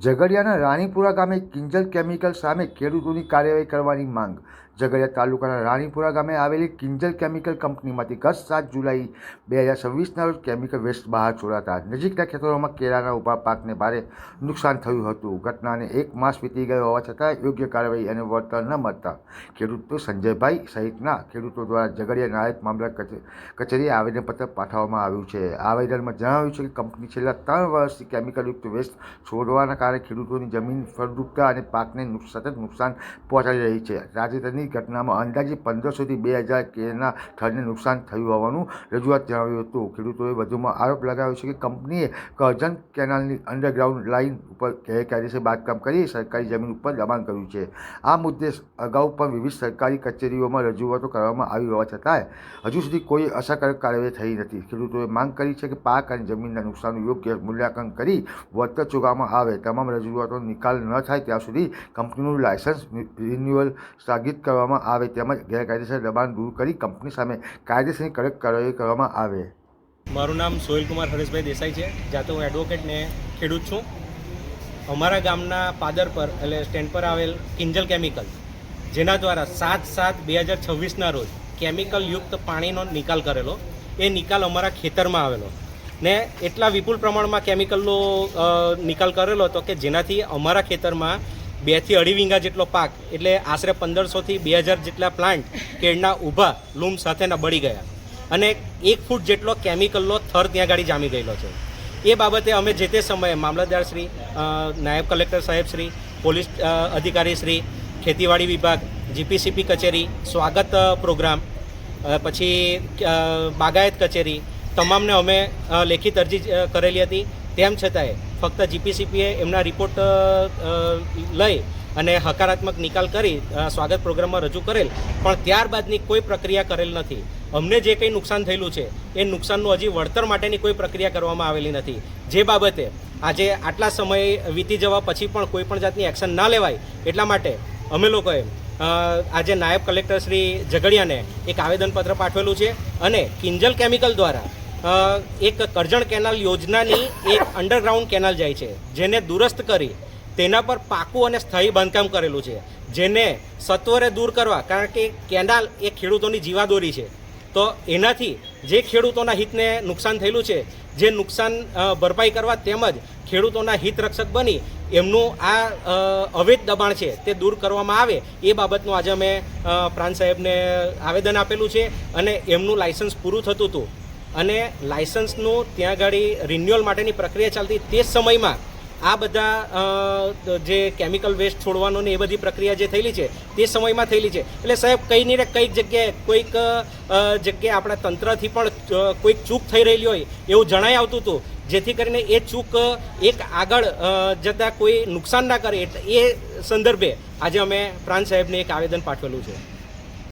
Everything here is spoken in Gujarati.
ઝઘડિયાના રાણીપુરા ગામે કિંજલ કેમિકલ સામે ખેડૂતોની કાર્યવાહી કરવાની માંગ। ઝઘડિયા તાલુકાના રાણીપુરા ગામે આવેલી કિંજલ કેમિકલ કંપનીમાંથી ગત 7 જુલાઈ 2026ના રોજ કેમિકલ વેસ્ટ બહાર છોડાતા નજીકના ખેતરોમાં કેળાના ઊભા પાકને ભારે નુકસાન થયું હતું। ઘટનાને 1 માસ વીતી ગયો હોવા છતાં યોગ્ય કાર્યવાહી અને વળતર ન મળતા ખેડૂતો સંજયભાઈ સહિતના ખેડૂતો દ્વારા ઝઘડિયા નાયબ મામલતદાર કચેરીએ આવેદનપત્ર પાઠવવામાં આવ્યું છે। આવેદનમાં જણાવ્યું છે કે કંપની છેલ્લા 3 વર્ષથી કેમિકલયુક્ત વેસ્ટ છોડવાના કારણે ખેડૂતોની જમીન ફળદ્રુપતા અને પાકને સતત નુકસાન પહોંચાડી રહી છે। તાજેતરની ઘટનામાં અંદાજે 1500 થી 2000 કેળના થડને નુકસાન થયું હોવાનું રજૂઆત જણાવ્યું હતું। ખેડૂતોએ વધુમાં આરોપ લગાવ્યો છે કે કંપનીએ કરજણ કેનાલની અંડરગ્રાઉન્ડ લાઇન ઉપર ગેરકાયદેસર બાંધકામ કરી સરકારી જમીન ઉપર દબાણ કર્યું છે। આ મુદ્દે અગાઉ પણ વિવિધ સરકારી કચેરીઓમાં રજૂઆતો કરવામાં આવી હોવા છતાંય હજુ સુધી કોઈ અસરકારક કાર્યવાહી થઈ નથી। ખેડૂતોએ માંગ કરી છે કે પાક અને જમીનના નુકસાનનું યોગ્ય મૂલ્યાંકન કરી વળતર ચૂકવવામાં આવે। તમામ રજૂઆતોનો નિકાલ ન થાય ત્યાં સુધી કંપનીનું લાયસન્સ રિન્યુઅલ સ્થગિત કરવામાં આવે તેમજ ગેરકાયદેસર દબાણ દૂર કરી કંપની સામે કાયદેસરની કડક કાર્યવાહી કરવામાં આવે। મારું નામ સોહિલ કુમાર હરેશભાઈ દેસાઈ છે, જાતે હું એડવોકેટ ને ખેડૂત છું। અમારા ગામના પાદર પર એટલે સ્ટેન્ડ પર આવેલ કિંજલ કેમિકલ, જેના દ્વારા 7/7/2026ના રોજ કેમિકલ યુક્ત પાણીનો નિકાલ કરેલો, એ નિકાલ અમારા ખેતરમાં આવેલો ને એટલા વિપુલ પ્રમાણમાં કેમિકલનો નિકાલ કરેલો હતો કે જેનાથી અમારા ખેતરમાં 2 થી 2.5 વીઘા જેટલો પાક એટલે આશરે 1500 થી 2000 જેટલા પ્લાન્ટ કેળના ઊભા લૂમ સાથેના બળી ગયા અને 1 ફૂટ જેટલો કેમિકલનો થર ત્યાં ગાડી જામી ગયેલો છે। એ બાબતે અમે જે તે સમયે મામલતદાર શ્રી, નાયબ કલેક્ટર સાહેબ શ્રી, પોલીસ અધિકારી શ્રી, ખેતીવાડી વિભાગ, જીપીસીપી કચેરી, સ્વાગત પ્રોગ્રામ, પછી બાગાયત કચેરી, તમામને અમે લેખિત અરજી કરેલી હતી। તેમ છતાંય ફક્ત જીપીસીપીએ એમના રિપોર્ટ લઈ અને હકારાત્મક નિકાલ કરી સ્વાગત પ્રોગ્રામમાં રજૂ કરેલ, પણ ત્યારબાદની કોઈ પ્રક્રિયા કરેલ નથી। અમને જે કંઈ નુકસાન થયેલું છે એ નુકસાનનું હજી વળતર માટેની કોઈ પ્રક્રિયા કરવામાં આવેલી નથી, જે બાબતે આજે આટલા સમય વીતી જવા પછી પણ કોઈ પણ જાતની એક્શન ના લેવાય એટલા માટે અમે લોકોએ આજે નાયબ કલેક્ટર શ્રી ઝઘડિયાને એક આવેદનપત્ર પાઠવેલું છે અને કિંજલ કેમિકલ દ્વારા એક કરજણ કેનાલ યોજનાની એક અંડરગ્રાઉન્ડ કેનાલ જાય છે, જેને દુરસ્ત કરી તેના પર પાકું અને સ્થાયી બાંધકામ કરેલું છે, જેને સત્વરે દૂર કરવા, કારણ કે કેનાલ એ ખેડૂતોની જીવાદોરી છે। તો એનાથી જે ખેડૂતોના હિતને નુકસાન થયેલું છે, જે નુકસાન ભરપાઈ કરવા તેમજ ખેડૂતોના હિત રક્ષક બની એમનું આ અવૈધ દબાણ છે તે દૂર કરવામાં આવે એ બાબતનું આજે અમે પ્રાંત સાહેબને આવેદન આપેલું છે અને એમનું લાયસન્સ પૂરું થતું હતું અને લાયસન્સનું ત્યાં આગળ રિન્યુઅલ માટેની પ્રક્રિયા ચાલતી તે સમયમાં આ બધા જે કેમિકલ વેસ્ટ છોડવાનો ને એ બધી પ્રક્રિયા જે થયેલી છે તે સમયમાં થયેલી છે। એટલે સાહેબ કંઈ નહીં કઈક જગ્યાએ કોઈક જગ્યાએ આપણા તંત્રથી પણ કોઈક ચૂક થઈ રહેલી હોય એવું જણાઈ આવતું હતું, જેથી કરીને એ ચૂક એક આગળ જતાં કોઈ નુકસાન ના કરે એટલે એ સંદર્ભે આજે અમે પ્રાંત સાહેબને એક આવેદન પાઠવેલું છે।